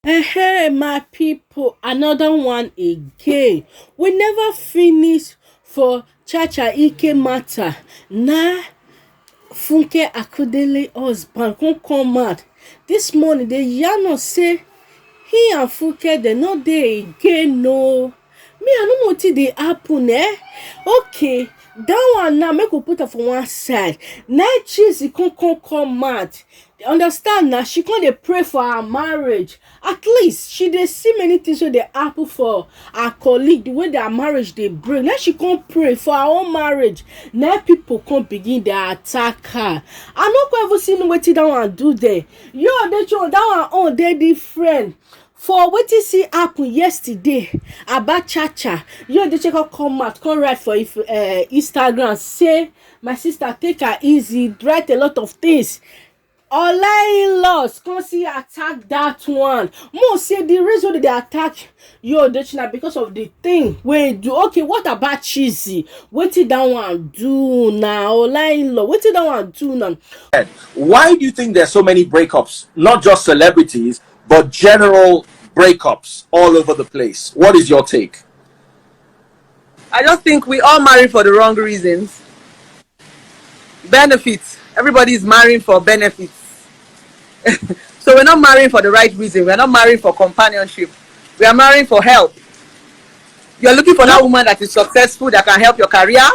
Hey, my people, another one again. We never finish for Chacha Ike matter. Nah, Funke Akudele husband come out. This morning, the yarn say he and Funke they no dey again no. Me I no know wetin dey happen Okay, that one now make we put am for one side. Night cheese e come out. Understand na she come dey pray for her marriage. At least she dey see many things wey dey happen for her colleague, the way their marriage dey break. Now she come pray for her own marriage. Now people come begin dey attack her. I no go ever see wetin that one do there. Yo, that one own dey different. For wetin see happen yesterday about Chacha, you dey check out come out come write for Instagram say my sister take her easy, write a lot of things. Ola-in-laws come see attack that one. Mo say the reason they dey attack you Odechina because of the thing wey do. Okay, what about Chizzy? Wetin that one do now? Ola-in-law, wetin that one do now? Why do you think there's so many breakups? Not just celebrities, but general breakups all over the place. What is your take? I just think we all marry for the wrong reasons. Benefits. Everybody is marrying for benefits. So we're not marrying for the right reason. We're not marrying for companionship. We are marrying for help. You're looking for that woman that is successful, that can help your career.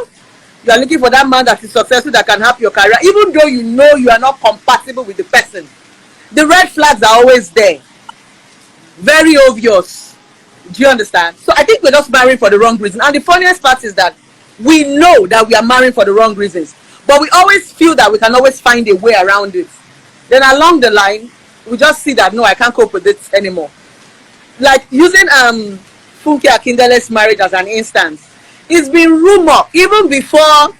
You are looking for that man that is successful, that can help your career, even though you know you are not compatible with the person. The red flags are always there. Very obvious. Do you understand? So I think we're just marrying for the wrong reason. And the funniest part is that we know that we are marrying for the wrong reasons, but we always feel that we can always find a way around it. Then along the line, we just see that no, I can't cope with this anymore. Like using Funke Akindele's marriage as an instance. It's been rumor even before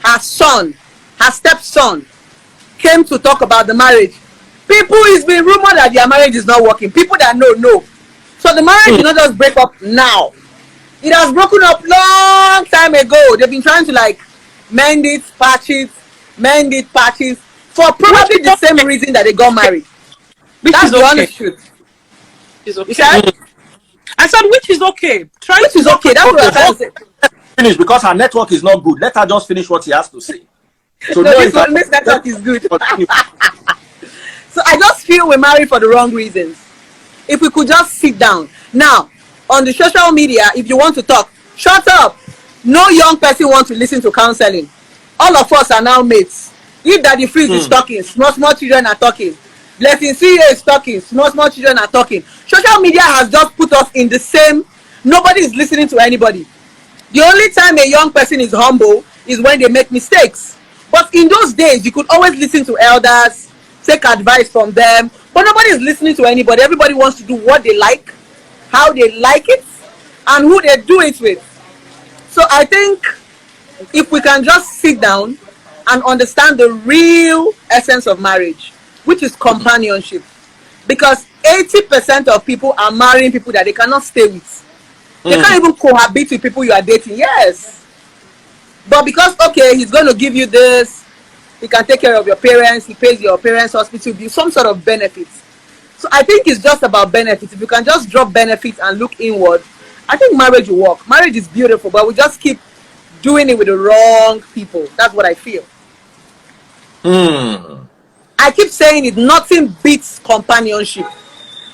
her son, her stepson, came to talk about the marriage. People, it's been rumored that their marriage is not working. People that know. So the marriage did not just break up now. It has broken up long time ago. They've been trying to like mend it, patch it, for probably the same reason that they got married. That's the honest truth. It's okay. You said? I said which is okay. Which is okay. That's what I'm trying to say. Finish because her network is not good. Let her just finish what she has to say. So no, this one makes network is good. So I just feel we're married for the wrong reasons. If we could just sit down. Now, on the social media, if you want to talk, shut up. No young person wants to listen to counseling. All of us are now mates. If Daddy Freeze is talking, small children are talking. Blessing CEO is talking, small children are talking. Social media has just put us in the same. Nobody is listening to anybody. The only time a young person is humble is when they make mistakes. But in those days, you could always listen to elders, take advice from them. But nobody is listening to anybody. Everybody wants to do what they like, how they like it, and who they do it with. So I think if we can just sit down and understand the real essence of marriage, which is companionship, because 80% of people are marrying people that they cannot stay with. They can't even cohabit with people you are dating. Yes. But because, okay, he's going to give you this, he can take care of your parents, he pays your parents' hospital bill, some sort of benefits. So I think it's just about benefits. If you can just drop benefits and look inward, I think marriage will work. Marriage is beautiful, but we just keep doing it with the wrong people. That's what I feel. I keep saying it, nothing beats companionship.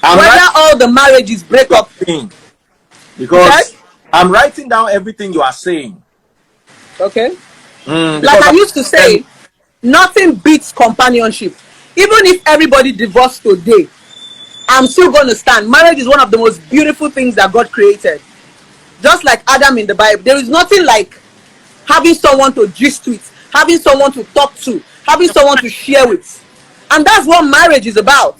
Whether all the marriages break up. Because I'm writing down everything you are saying. Okay. Like I used to say, nothing beats companionship. Even if everybody divorced today, I'm still going to stand. Marriage is one of the most beautiful things that God created. Just like Adam in the Bible, there is nothing like having someone to gist with, having someone to talk to, having someone to share with. And that's what marriage is about.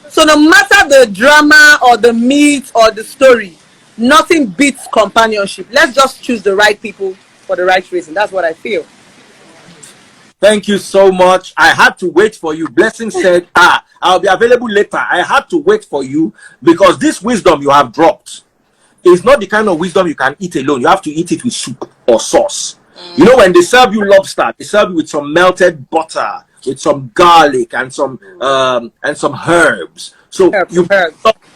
So no matter the drama or the myth or the story, nothing beats companionship. Let's just choose the right people for the right reason. That's what I feel. Thank you so much. I had to wait for you. Blessing said, I'll be available later. I had to wait for you because this wisdom you have dropped is not the kind of wisdom you can eat alone. You have to eat it with soup or sauce. You know, when they serve you lobster, they serve you with some melted butter, with some garlic and some herbs. So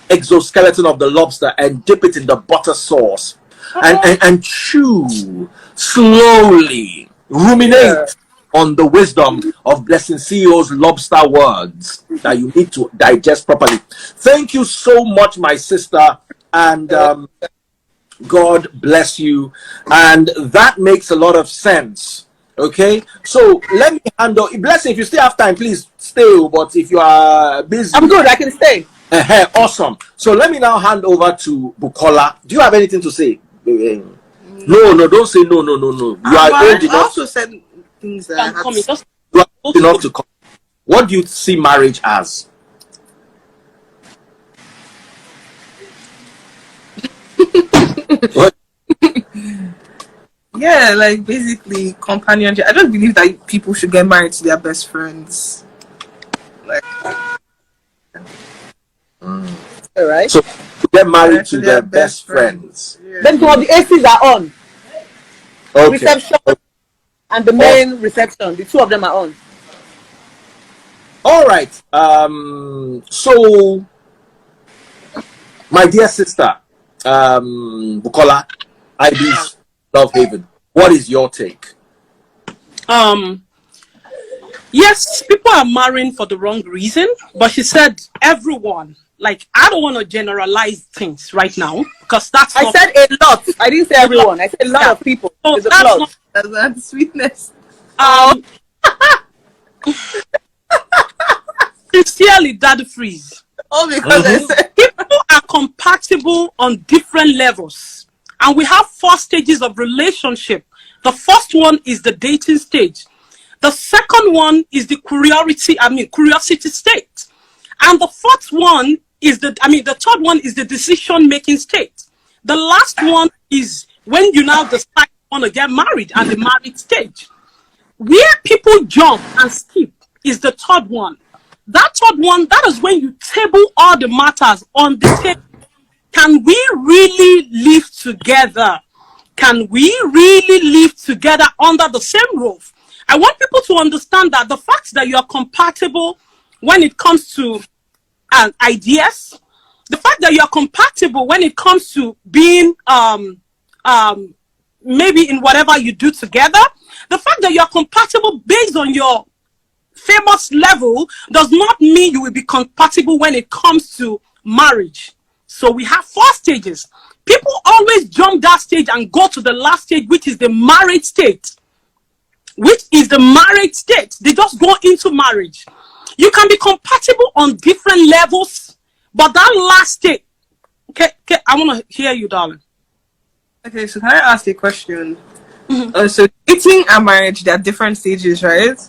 exoskeleton of the lobster and dip it in the butter sauce and chew slowly, ruminate on the wisdom of Blessing CEO's lobster words that you need to digest properly. Thank you so much, my sister, and God bless you. And that makes a lot of sense. Okay, so let me handle Blessing. If you still have time, please stay. But if you are busy, I'm good. I can stay. Awesome. So let me now hand over to Bukola. Do you have anything to say? No, don't say no. You are old I enough. also said things that I had to say. You are old enough to come. What do you see marriage as? What? Yeah, like basically companionship. I don't believe that people should get married to their best friends. Like, All right. So get married to their best friends. Yeah. Then when the ACs are on, Okay. reception and the main reception, the two of them are on. All right. So my dear sister, Bukola, IB's Love Haven, what is your take? Yes, people are marrying for the wrong reason, but she said everyone. Like, I don't want to generalize things right now because that's I said a lot. I didn't say everyone. I said a lot of people. So There's a that's clause. not, That's sweetness. sincerely, Daddy Freeze. All because I said People are compatible on different levels, and we have 4 stages of relationship. The first one is the dating stage. The second one is the curiosity state. And the fourth one is the third one is the decision-making state. The last one is when you now decide you want to get married and the married stage. Where people jump and skip is the third one. That third one, that is when you table all the matters on the table. Can we really live together? Can we really live together under the same roof? I want people to understand that the fact that you are compatible when it comes to ideas, the fact that you are compatible when it comes to being maybe in whatever you do together, the fact that you are compatible based on your famous level does not mean you will be compatible when it comes to marriage. So we have 4 stages. People always jump that stage and go to the last stage, which is the married state. They just go into marriage. You can be compatible on different levels, but that last stage, okay, I want to hear you, darling. okay, so can I ask you a question? So dating and marriage, there are different stages, right?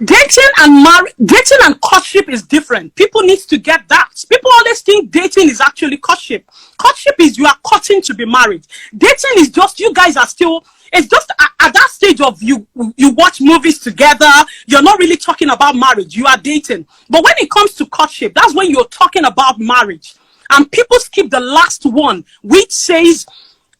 Dating and courtship is different. People need to get that. People always think dating is actually courtship. Courtship is you are courting to be married. Dating is just you guys are still. It's just at that stage of you watch movies together. You're not really talking about marriage. You are dating. But when it comes to courtship, that's when you're talking about marriage. And people skip the last one, which says,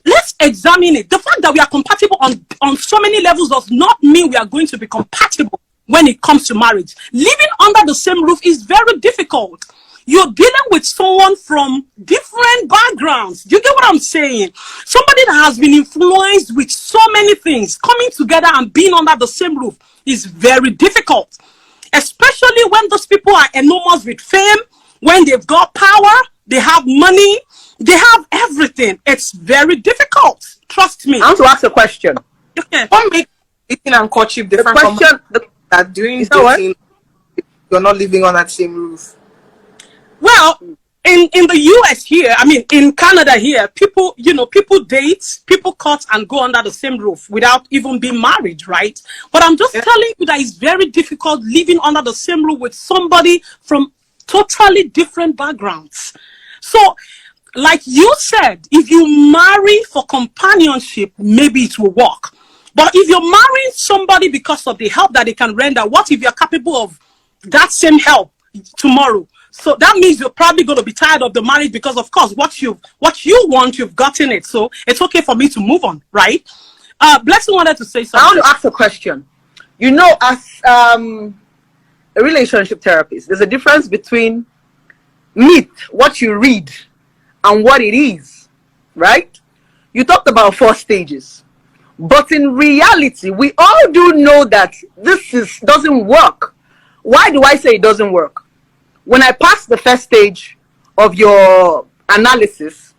let's examine it. The fact that we are compatible on so many levels does not mean we are going to be compatible when it comes to marriage. Living under the same roof is very difficult. You're dealing with someone from different backgrounds. Do you get what I'm saying? Somebody that has been influenced with so many things, coming together and being under the same roof is very difficult. Especially when those people are enormous with fame, when they've got power, they have money, they have everything. It's very difficult. Trust me. I want to ask a question. Okay. What makes dating and courtship different from that during dating you're not living on that same roof? Well, in the US here, in Canada here, people date, people cut and go under the same roof without even being married, right? But I'm just telling you that it's very difficult living under the same roof with somebody from totally different backgrounds. So, like you said, if you marry for companionship, maybe it will work. But if you're marrying somebody because of the help that they can render, what if you're capable of that same help tomorrow? So that means you're probably going to be tired of the marriage because, of course, what you want, you've gotten it. So it's okay for me to move on, right? Blessing wanted to say something. I want to ask a question. You know, as a relationship therapist, there's a difference between myth, what you read, and what it is, right? You talked about 4 stages. But in reality, we all do know that doesn't work. Why do I say it doesn't work? When I pass the first stage of your analysis,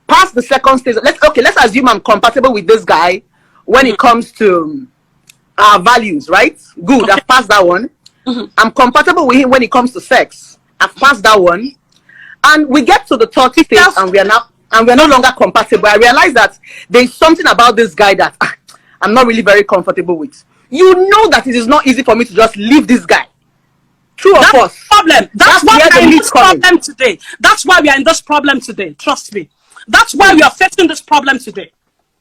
pass the second stage. Let's assume I'm compatible with this guy when it comes to our values, right? Good, I've passed that one. I'm compatible with him when it comes to sex. I've passed that one. And we get to the third stage and we're no longer compatible. I realize that there's something about this guy that I'm not really very comfortable with. You know that it is not easy for me to just leave this guy. True or false? Problem. That's why we are in this problem today. That's why we are in this problem today. Trust me. That's why we are facing this problem today.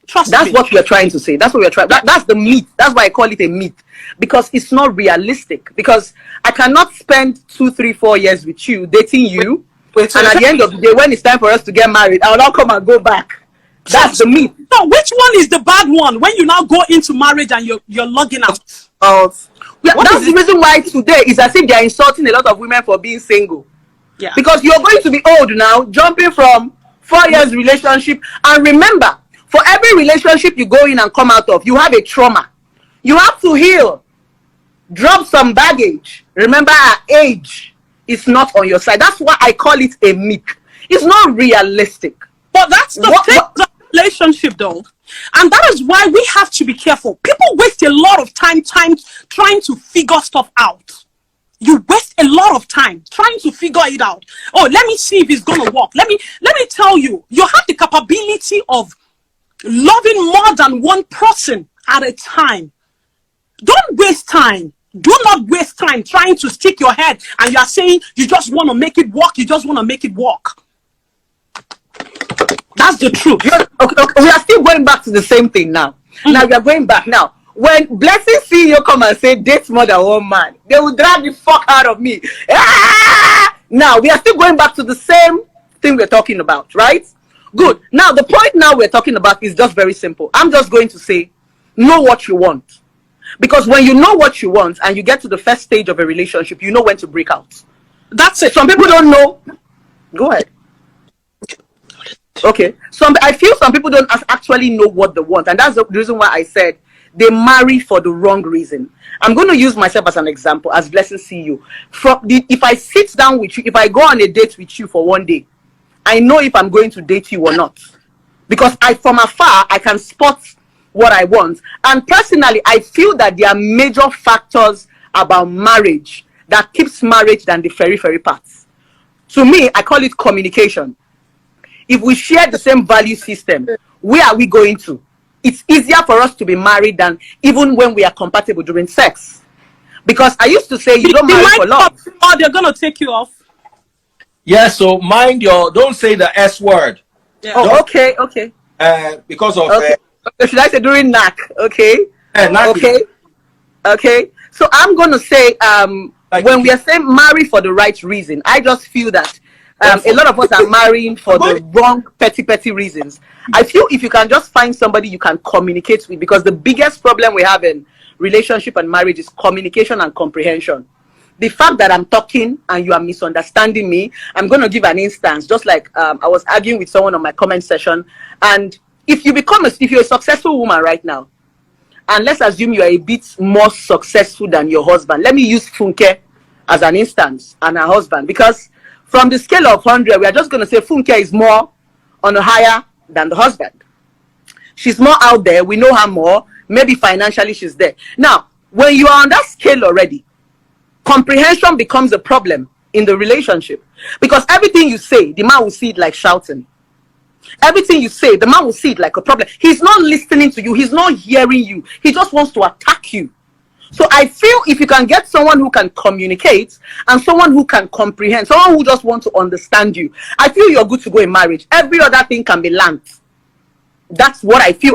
Trust me. That's what we are trying to say. That's what we are trying. That's the myth. That's why I call it a myth, because it's not realistic. Because I cannot spend 2, 3, 4 years with you, dating you, and at the end of the day, when it's time for us to get married, I will not come and go back. That's the myth. So which one is the bad one when you now go into marriage and you're logging out? That's the reason why today is as if they are insulting a lot of women for being single. Yeah. Because you're going to be old now, jumping from 4 years relationship. And remember, for every relationship you go in and come out of, you have a trauma. You have to heal. Drop some baggage. Remember, our age is not on your side. That's why I call it a myth. It's not realistic. But that's the thing of relationship, though. And that is why we have to be careful. People waste a lot of time trying to figure stuff out. You waste a lot of time trying to figure it out. Oh, let me see if it's going to work. Let me tell you, you have the capability of loving more than one person at a time. Don't waste time. Do not waste time trying to stick your head and you are saying you just want to make it work. You just want to make it work. That's the truth. Okay, we are still going back to the same thing now. Now we are going back now. When Blessing CEO come and say date more than one man, they will drag the fuck out of me. Now we are still going back to the same thing we're talking about, right? Good. Now the point now we're talking about is just very simple. I'm just going to say, know what you want. Because when you know what you want and you get to the first stage of a relationship, you know when to break out. That's it. Some people don't know. Go ahead. Okay. I feel some people don't actually know what they want. And that's the reason why I said they marry for the wrong reason. I'm going to use myself as an example, as Blessing CEO. If I sit down with you, if I go on a date with you for one day, I know if I'm going to date you or not. Because from afar, I can spot what I want. And personally, I feel that there are major factors about marriage that keeps marriage than the very parts. To me, I call it communication. If we share the same value system, where are we going to? It's easier for us to be married than even when we are compatible during sex. Because I used to say you don't marry for love. Or they're going to take you off. Yeah, so don't say the S word. Yeah. Oh, okay. Because of... Okay. Should I say during knack? Okay. Okay. So I'm going to say, when we are saying marry for the right reason, I just feel that a lot of us are marrying for the wrong petty reasons. I feel if you can just find somebody you can communicate with, because the biggest problem we have in relationship and marriage is communication and comprehension. The fact that I'm talking and you are misunderstanding me, I'm going to give an instance, just like I was arguing with someone on my comment session. And if you're a successful woman right now, and let's assume you are a bit more successful than your husband. Let me use Funke as an instance and her husband, because from the scale of 100, we are just going to say Funke is more on a higher than the husband. She's more out there. We know her more. Maybe financially she's there. Now, when you are on that scale already, comprehension becomes a problem in the relationship. Because everything you say, the man will see it like shouting. Everything you say, the man will see it like a problem. He's not listening to you. He's not hearing you. He just wants to attack you. So I feel if you can get someone who can communicate and someone who can comprehend, someone who just wants to understand you, I feel you're good to go in marriage. Every other thing can be learned. That's what I feel.